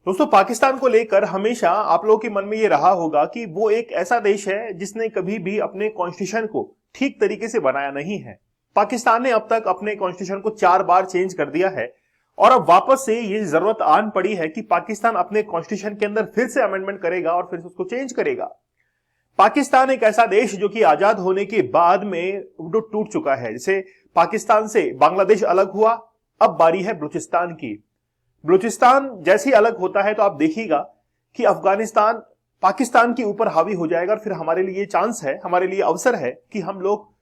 दोस्तों, पाकिस्तान को लेकर हमेशा आप लोगों के मन में ये रहा होगा कि वो एक ऐसा देश है जिसने कभी भी अपने कॉन्स्टिट्यूशन को ठीक तरीके से बनाया नहीं है। पाकिस्तान ने अब तक अपने कॉन्स्टिट्यूशन को 4 बार चेंज कर दिया है और अब वापस से ये जरूरत आन पड़ी है कि पाकिस्तान अपने कॉन्स्टिट्यूशन के अंदर फिर से अमेंडमेंट करेगा और फिर से उसको चेंज करेगा। पाकिस्तान एक ऐसा देश जो कि आजाद होने के बाद में टूट चुका है। जैसे पाकिस्तान से बांग्लादेश अलग हुआ, अब बारी है बलूचिस्तान की। बलूचिस्तान जैसे ही अलग होता है तो आप देखिएगा कि अफगानिस्तान पाकिस्तान के ऊपर हावी हो जाएगा और फिर हमारे लिए चांस है, हमारे लिए अवसर है कि हम लोग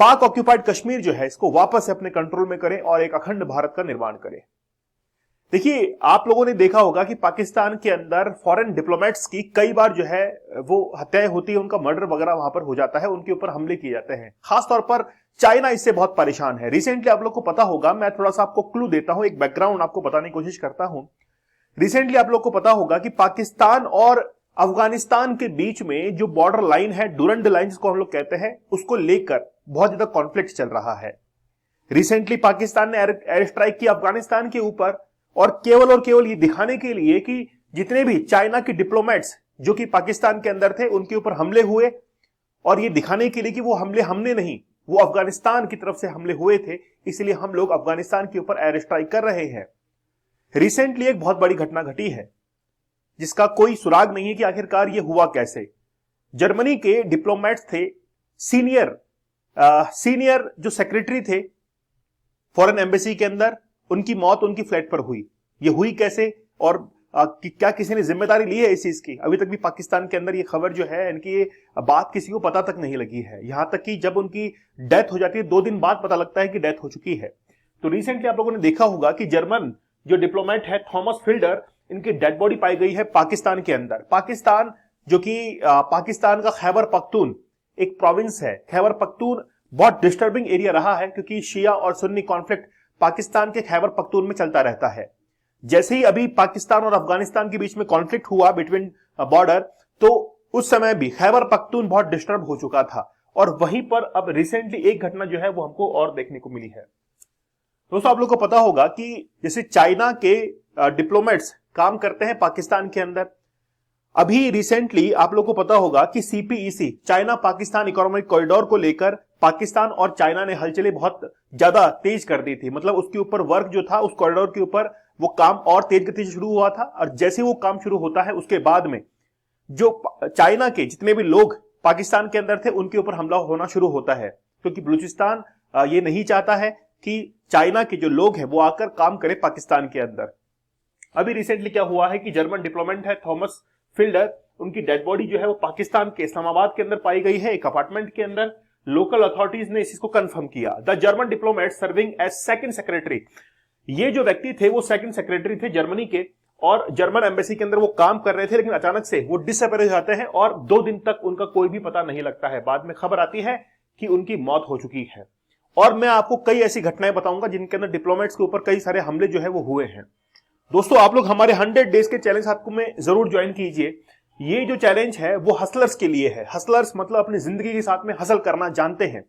पाक ऑक्यूपाइड कश्मीर जो है इसको वापस से अपने कंट्रोल में करें और एक अखंड भारत का निर्माण करें। देखिए, आप लोगों ने देखा होगा कि पाकिस्तान के अंदर फॉरेन डिप्लोमेट्स की कई बार जो है वो हत्याएं होती है, उनका मर्डर वगैरह वहां पर हो जाता है, उनके ऊपर हमले किए जाते हैं। खासतौर पर चाइना इससे बहुत परेशान है। रिसेंटली आप लोग को पता होगा, मैं थोड़ा सा आपको क्लू देता हूं, एक बैकग्राउंड आपको बताने की कोशिश करता हूं। रिसेंटली आप लोग को पता होगा कि पाकिस्तान और अफगानिस्तान के बीच में जो बॉर्डर लाइन है, डूरंड लाइन जिसको हम लोग कहते हैं, उसको लेकर बहुत ज्यादा कॉन्फ्लिक्ट चल रहा है। रिसेंटली पाकिस्तान ने एयर स्ट्राइक किया अफगानिस्तान के ऊपर और केवल ये दिखाने के लिए कि जितने भी चाइना के डिप्लोमेट्स जो कि पाकिस्तान के अंदर थे उनके ऊपर हमले हुए, और ये दिखाने के लिए कि वो हमले हमने नहीं, वो अफगानिस्तान की तरफ से हमले हुए थे, इसलिए हम लोग अफगानिस्तान के ऊपर एयर स्ट्राइक कर रहे हैं। रिसेंटली एक बहुत बड़ी घटना घटी है जिसका कोई सुराग नहीं है कि आखिरकार ये हुआ कैसे। जर्मनी के डिप्लोमेट्स थे, सीनियर जो सेक्रेटरी थे फॉरेन एम्बेसी के अंदर, उनकी मौत उनकी फ्लाइट पर हुई। ये हुई कैसे और क्या किसी ने जिम्मेदारी ली है इस चीज की? अभी तक भी पाकिस्तान के अंदर ये खबर जो है, इनकी ये बात किसी को पता तक नहीं लगी है। यहां तक कि जब उनकी डेथ हो जाती है 2 दिन बाद पता लगता है कि डेथ हो चुकी है। तो रिसेंटली आप लोगों ने देखा होगा कि जर्मन जो डिप्लोमेट है थॉमस फिल्डर, इनकी डेड बॉडी पाई गई है पाकिस्तान के अंदर। पाकिस्तान जो कि पाकिस्तान का खैबर पख्तून एक प्रोविंस है। खैबर पख्तून बहुत डिस्टर्बिंग एरिया रहा है क्योंकि शिया और सुन्नी कॉन्फ्लिक्ट पाकिस्तान के खैबर पख्तून में चलता रहता है। जैसे ही अभी पाकिस्तान और अफगानिस्तान के बीच में कॉन्फ्लिक्ट हुआ बिटवीन बॉर्डर, तो उस समय भी खैबर पख्तून बहुत डिस्टर्ब हो चुका था और वहीं पर अब रिसेंटली एक घटना जो है वो हमको और देखने को मिली है। दोस्तों, आप लोग को पता होगा कि जैसे चाइना के डिप्लोमेट्स काम करते हैं पाकिस्तान के अंदर। अभी रिसेंटली आप लोग को पता होगा कि CPEC China Pakistan economic corridor को लेकर पाकिस्तान और चाइना ने हलचलें बहुत ज्यादा तेज कर दी थी। मतलब उसके ऊपर वर्क जो था, उस कॉरिडोर के ऊपर वो काम और तेज गति से शुरू हुआ था और जैसे वो काम शुरू होता है उसके बाद में जो चाइना के जितने भी लोग पाकिस्तान के अंदर थे उनके ऊपर हमला होना शुरू होता है, क्योंकि बलूचिस्तान ये नहीं चाहता है कि चाइना के जो लोग हैं वो आकर काम करें पाकिस्तान के अंदर। अभी रिसेंटली क्या हुआ है कि जर्मन डिप्लोमेट है थॉमस फिल्डर, उनकी डेड बॉडी जो है वो पाकिस्तान के इस्लामाबाद के अंदर पाई गई है, एक अपार्टमेंट के अंदर। लोकल अथॉरिटीज ने इस चीज को कंफर्म किया। The German diplomat serving as second secretary, ये जो व्यक्ति थे वो सेकंड सेक्रेटरी थे जर्मनी के और जर्मन एम्बेसी के अंदर वो काम कर रहे थे, लेकिन अचानक से वो डिसअपीयर हो जाते हैं और 2 दिन तक उनका कोई भी पता नहीं लगता है। बाद में खबर आती है कि उनकी मौत हो चुकी है। और मैं आपको कई ऐसी घटनाएं बताऊंगा जिनके अंदर डिप्लोमेट्स के ऊपर कई सारे हमले जो है वो हुए हैं। दोस्तों, आप लोग हमारे 100 डेज के चैलेंज आपको में जरूर ज्वाइन कीजिए। ये जो चैलेंज है वो हसलर्स के लिए है। हसलर्स मतलब अपनी जिंदगी के साथ में हसल करना जानते हैं।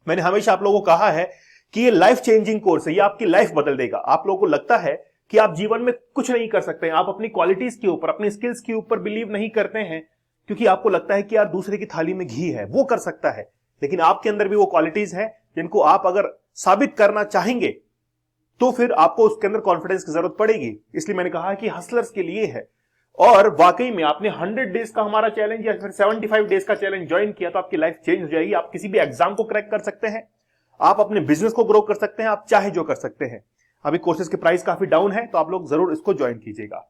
मैंने हमेशा आप लोगों को कहा है कि ये लाइफ चेंजिंग कोर्स है, ये आपकी लाइफ बदल देगा। आप लोगों को लगता है कि आप जीवन में कुछ नहीं कर सकते हैं, आप अपनी क्वालिटीज के ऊपर, अपनी स्किल्स के ऊपर बिलीव नहीं करते हैं, क्योंकि आपको लगता है कि यार दूसरे की थाली में घी है, वो कर सकता है। लेकिन आपके अंदर भी वो क्वालिटीज हैं जिनको आप अगर साबित करना चाहेंगे तो फिर आपको उसके अंदर कॉन्फिडेंस की जरूरत पड़ेगी। इसलिए मैंने कहा कि हसलर्स के लिए है। और वाकई में आपने 100 डेज का हमारा चैलेंज या फिर 75 डेज का चैलेंज ज्वाइन किया तो आपकी लाइफ चेंज हो जाएगी। आप किसी भी एग्जाम को क्रैक कर सकते हैं, आप अपने बिजनेस को ग्रो कर सकते हैं, आप चाहे जो कर सकते हैं। अभी कोर्सेज के प्राइस काफी डाउन है तो आप लोग जरूर इसको ज्वाइन कीजिएगा।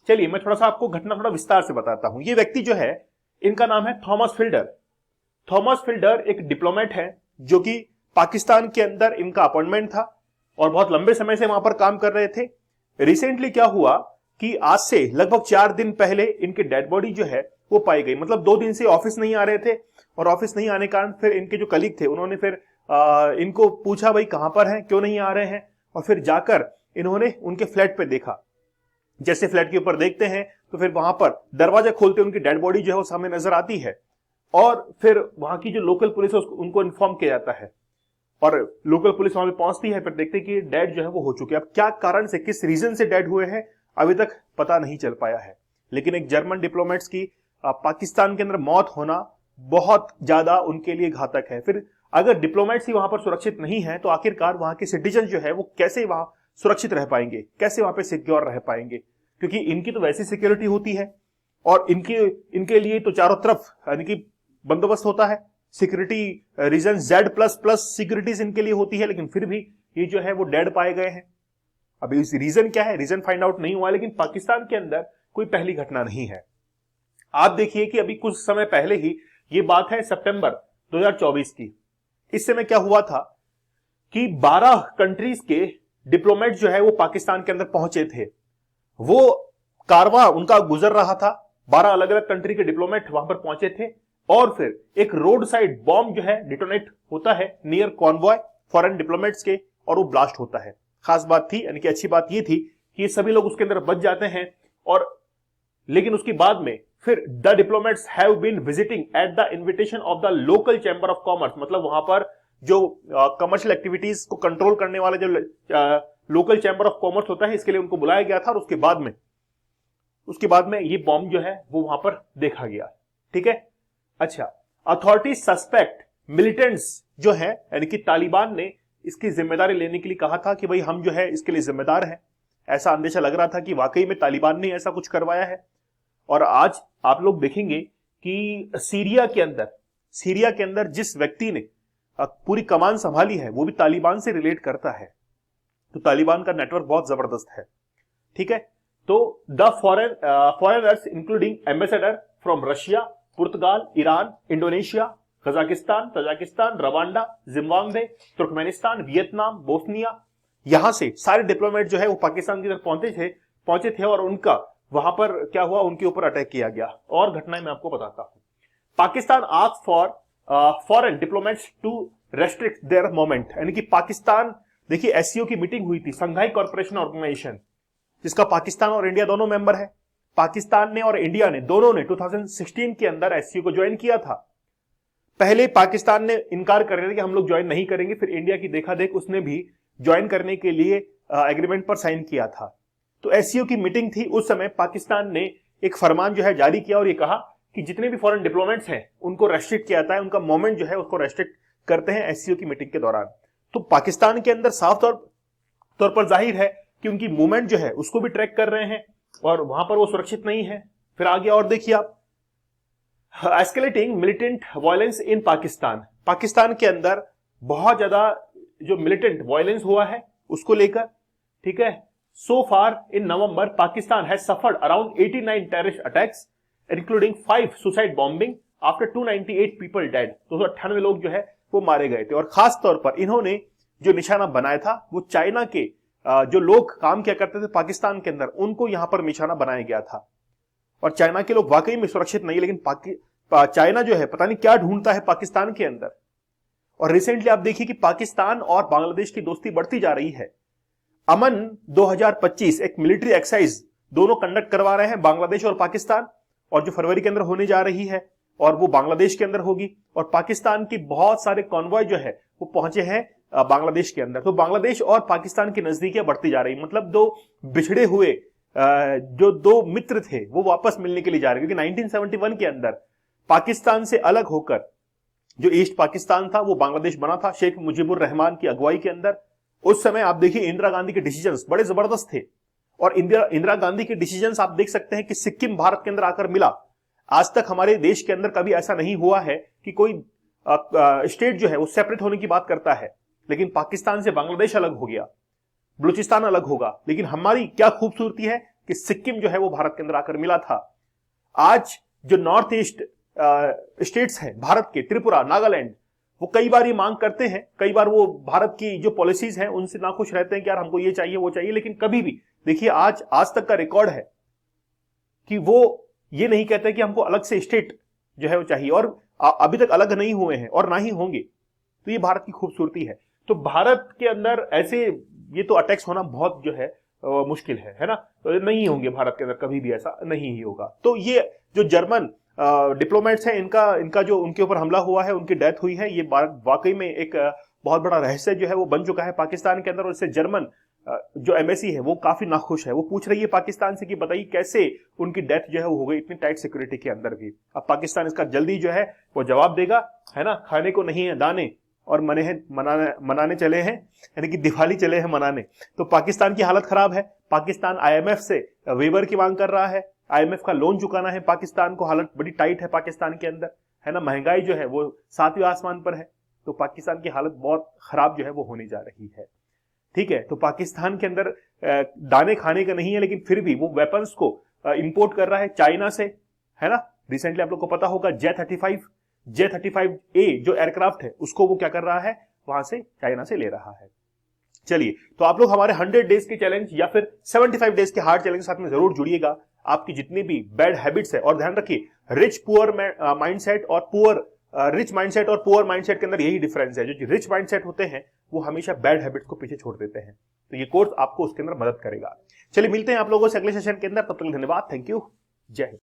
चलिए, मैं थोड़ा सा आपको घटना थोड़ा विस्तार से बताता हूं। ये व्यक्ति जो है, इनका नाम है थॉमस फिल्डर। थॉमस फिल्डर एक डिप्लोमेट है जो कि पाकिस्तान के अंदर इनका अपॉइंटमेंट था और बहुत लंबे समय से वहां पर काम कर रहे थे। रिसेंटली क्या हुआ कि आज से लगभग 4 दिन पहले इनकी डेड बॉडी जो है वो पाई गई। मतलब 2 दिन से ऑफिस नहीं आ रहे थे और ऑफिस नहीं आने के कारण फिर इनके जो कलीग थे उन्होंने फिर इनको पूछा, भाई कहां पर हैं, क्यों नहीं आ रहे हैं? और फिर जाकर इन्होंने उनके फ्लैट पे देखा। जैसे फ्लैट के ऊपर देखते हैं तो फिर वहां पर दरवाजा खोलते उनकी डेड बॉडी जो है वो सामने नजर आती है और फिर वहां की जो लोकल पुलिस है उनको इन्फॉर्म किया जाता है और लोकल पुलिस वहां पे पहुंचती है। फिर देखते हैं कि डेड जो है वो हो चुके हैं। अब क्या कारण से, किस रीजन से डेड हुए हैं, अभी तक पता नहीं चल पाया है। लेकिन एक जर्मन डिप्लोमेट्स की पाकिस्तान के अंदर मौत होना बहुत ज्यादा उनके लिए घातक है। फिर अगर डिप्लोमेट्स ही वहां पर सुरक्षित नहीं है तो आखिरकार वहां के सिटीजन जो है वो कैसे वहां सुरक्षित रह पाएंगे, कैसे वहां पे सिक्योर रह पाएंगे, क्योंकि इनकी तो वैसी सिक्योरिटी होती है और इनके लिए तो चारों तरफ यानी कि बंदोबस्त होता है, सिक्योरिटी रीजन Z++ सिक्योरिटीज इनके लिए होती है, लेकिन फिर भी ये जो है वो डेड पाए गए हैं। अभी इस रीजन क्या है, रीजन फाइंड आउट नहीं हुआ, लेकिन पाकिस्तान के अंदर कोई पहली घटना नहीं है। आप देखिए कि अभी कुछ समय पहले ही ये बात है सितंबर 2024 की। इस समय क्या हुआ था कि 12 कंट्रीज के डिप्लोमेट जो है वो पाकिस्तान के अंदर पहुंचे थे। वो कारवां उनका गुजर रहा था, 12 अलग अलग कंट्री के डिप्लोमेट वहां पर पहुंचे थे और फिर एक रोड साइड बॉम्ब जो है डिटोनेट होता है नियर कॉन्वॉय फॉरेन डिप्लोमेट्स के और वो ब्लास्ट होता है। खास बात थी, यानी कि अच्छी बात ये थी कि ये सभी लोग उसके अंदर बच जाते हैं और लेकिन उसके बाद में फिर the diplomats have been visiting at the invitation of the local chamber of commerce, मतलब वहां पर जो कमर्शियल एक्टिविटीज को कंट्रोल करने वाले जो लोकल चैंबर ऑफ कॉमर्स होता है, इसके लिए उनको बुलाया गया था और उसके बाद में ये बॉम्ब जो है वो वहां पर देखा गया। ठीक है, अच्छा, अथॉरिटीज सस्पेक्ट मिलिटेंट्स जो है यानी कि तालिबान ने इसकी जिम्मेदारी लेने के लिए कहा था कि भाई हम जो है इसके लिए जिम्मेदार हैं। ऐसा अंदेशा लग रहा था कि वाकई में तालिबान ने ऐसा कुछ करवाया है। और आज आप लोग देखेंगे कि सीरिया के अंदर जिस व्यक्ति ने पूरी कमान संभाली है वो भी तालिबान से रिलेट करता है, तो तालिबान का नेटवर्क बहुत जबरदस्त है। ठीक है, तो the foreigners including ambassador from Russia, Portugal, Iran, Indonesia, Kazakhstan, Tajikistan, Rwanda, Zimbabwe, Turkmenistan, Vietnam, Bosnia, यहां से सारे डिप्लोमेट जो है वो पाकिस्तान की तरफ पहुंचे थे और उनका वहां पर क्या हुआ, उनके ऊपर अटैक किया गया। और घटनाएं मैं आपको बताता हूं। Pakistan asked for foreign diplomats to restrict their movement, यानी कि पाकिस्तान, देखिए एससीओ की मीटिंग हुई थी, संघाई कॉर्पोरेशन ऑर्गेनाइजेशन, जिसका पाकिस्तान और इंडिया दोनों मेंबर है। पाकिस्तान ने और इंडिया ने दोनों ने 2016 के अंदर एससीओ को ज्वाइन किया था। पहले पाकिस्तान ने इनकार कर रहे थे कि हम लोग ज्वाइन नहीं करेंगे, फिर इंडिया की देखा देख उसने भी ज्वाइन करने के लिए एग्रीमेंट पर साइन किया था। तो एससीओ की मीटिंग थी, उस समय पाकिस्तान ने एक फरमान जो है जारी किया और ये कहा कि जितने भी फॉरेन डिप्लोमेट्स हैं उनको रेस्ट्रिक्ट किया जाता है, उनका मूवमेंट जो है उसको रेस्ट्रिक्ट करते हैं एससीओ की मीटिंग के दौरान। तो पाकिस्तान के अंदर साफ तौर पर जाहिर है कि उनकी मूवमेंट जो है उसको भी ट्रैक कर रहे हैं और वहां पर वो सुरक्षित नहीं है। फिर आगे और देखिए आप, escalating militant violence in Pakistan के अंदर बहुत ज्यादा जो मिलिटेंट वायलेंस हुआ है उसको लेकर। ठीक है, so far in November Pakistan has suffered around 89 terrorist attacks including 5 suicide bombing after 298 people dead, 298 लोग जो है वो मारे गए थे। और खास तौर पर इन्होंने जो निशाना बनाया था वो चाइना के जो लोग काम किया करते थे पाकिस्तान के अंदर, उनको यहां पर निशाना बनाया गया था। और चाइना के लोग वाकई में सुरक्षित नहीं, लेकिन चाइना जो है पता नहीं क्या ढूंढता है पाकिस्तान के अंदर। और रिसेंटली आप देखिए कि पाकिस्तान और बांग्लादेश की दोस्ती बढ़ती जा रही है। अमन 2025 एक मिलिट्री एक्सरसाइज दोनों कंडक्ट करवा रहे हैं, बांग्लादेश और पाकिस्तान, और जो फरवरी के अंदर होने जा रही है और वो बांग्लादेश के अंदर होगी। और पाकिस्तान की बहुत सारे कॉन्वॉय जो है वो पहुंचे हैं बांग्लादेश के अंदर। तो बांग्लादेश और पाकिस्तान की नजदीकियां बढ़ती जा रही, मतलब दो बिछड़े हुए जो दो मित्र थे वो वापस मिलने के लिए जा रहे, क्योंकि 1971 के अंदर पाकिस्तान से अलग होकर जो ईस्ट पाकिस्तान था वो बांग्लादेश बना था शेख मुजीबुर रहमान की अगुवाई के अंदर। उस समय आप देखिए इंदिरा गांधी के डिसीजंस बड़े जबरदस्त थे और इंदिरा गांधी के डिसीजंस आप देख सकते हैं कि सिक्किम भारत के अंदर आकर मिला। आज तक हमारे देश के अंदर कभी ऐसा नहीं हुआ है कि कोई स्टेट जो है वो सेपरेट होने की बात करता है, लेकिन पाकिस्तान से बांग्लादेश अलग हो गया, बलूचिस्तान अलग होगा, लेकिन हमारी क्या खूबसूरती है कि सिक्किम जो है वो भारत के अंदर आकर मिला था। आज जो नॉर्थ ईस्ट स्टेट्स हैं भारत के, त्रिपुरा, नागालैंड, वो कई बार ये मांग करते हैं, कई बार वो भारत की जो पॉलिसीज हैं उनसे नाखुश रहते हैं कि यार हमको ये चाहिए वो चाहिए, लेकिन कभी भी देखिए आज तक का रिकॉर्ड है कि वो ये नहीं कहते कि हमको अलग से स्टेट जो है वो चाहिए, और अभी तक अलग नहीं हुए हैं और ना ही होंगे। तो ये भारत की खूबसूरती है। तो भारत के अंदर ऐसे ये तो अटैक्स होना बहुत जो है मुश्किल है ना, तो नहीं होंगे भारत के अंदर, कभी भी ऐसा नहीं ही होगा। तो ये जो जर्मन डिप्लोमेट्स हैं इनका जो उनके ऊपर हमला हुआ है, उनकी डेथ हुई है, ये वाकई में एक बहुत बड़ा रहस्य जो है वो बन चुका है पाकिस्तान के अंदर, और इससे जर्मन जो एम्बेसी है वो काफी नाखुश है। वो पूछ रही है पाकिस्तान से कि बताइए कैसे उनकी डेथ जो है वो हो गई इतनी टाइट सिक्योरिटी के अंदर भी। अब पाकिस्तान इसका जल्दी जो है वो जवाब देगा, है ना। खाने को नहीं है दाने और मनाने चले हैं, यानी कि दिवाली चले हैं मनाने। तो पाकिस्तान की हालत खराब है। पाकिस्तान आईएमएफ से वेवर की मांग कर रहा है, आईएमएफ का लोन चुकाना है पाकिस्तान को। हालत बड़ी टाइट है पाकिस्तान के अंदर, है ना। महंगाई जो है वो 7वें आसमान पर है। तो पाकिस्तान की हालत बहुत खराब जो है वो होने जा रही है। ठीक है, तो पाकिस्तान के अंदर दाने खाने का नहीं है, लेकिन फिर भी वो वेपन्स को इंपोर्ट कर रहा है चाइना से, है ना। रिसेंटली आप लोग को पता होगा J-35A जो एयरक्राफ्ट है उसको वो क्या कर रहा है, वहां से चाइना से ले रहा है। चलिए, तो आप लोग हमारे 100 डेज के चैलेंज या फिर 75 डेज के हार्ड चैलेंज के साथ में जरूर जुड़िएगा। आपकी जितनी भी बैड हैबिट्स है, और ध्यान रखिए रिच पुअर माइंडसेट और रिच माइंडसेट और पुअर माइंडसेट के अंदर यही डिफरेंस है। जो रिच माइंडसेट होते हैं वो हमेशा बैड हैबिट्स को पीछे छोड़ देते हैं। तो ये कोर्स आपको उसके अंदर मदद करेगा। चलिए मिलते हैं आप लोगों से अगले सेशन के अंदर। तब तक धन्यवाद, थैंक यू, जय हिंद।